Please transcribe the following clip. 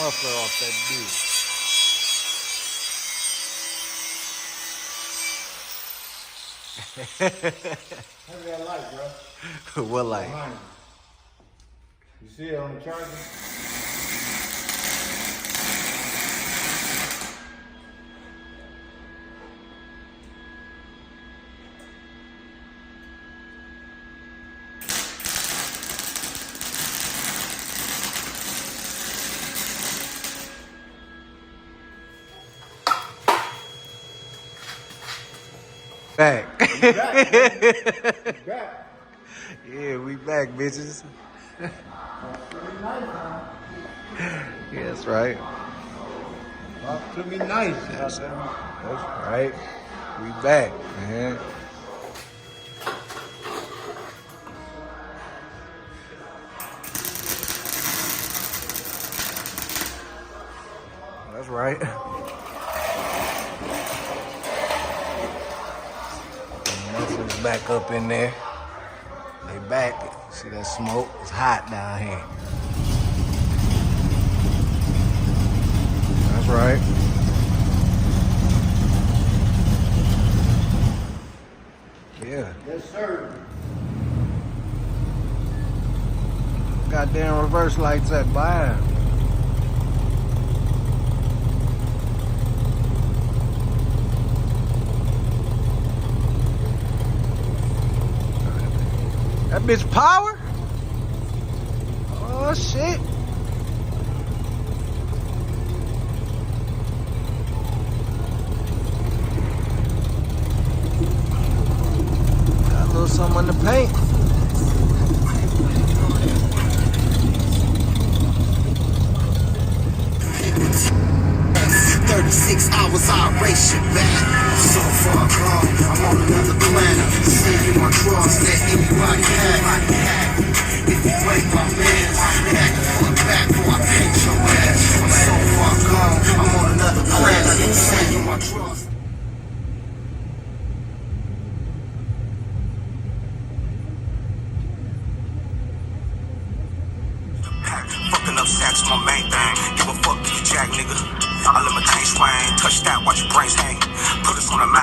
muffler off that Have that light, bro. dude. What light? Behind you. You see it on the charger? Back. You back, man. You back. Yeah, we back, bitches. Pretty nice, huh? Yeah, that's right. Talk to me nice. That's right. We back, man. That's right. Muffler's back up in there. They back. See that smoke? It's hot down here. That's right. Yeah. Yes, sir. Goddamn reverse lights at by. That bitch power? Oh shit. Got a little something on the paint. 36 hours, I race you back. So far gone, I'm on another planet. Send you my cross that anybody had. If you break my man's back, pull it back before I paint your ass. So far gone, I'm on another planet. Send you my cross. Fucking up sacks, my main thing. Give a fuck if you jack, nigga. I let my tank swing. Touch that, watch your brains hang. Put us on the map.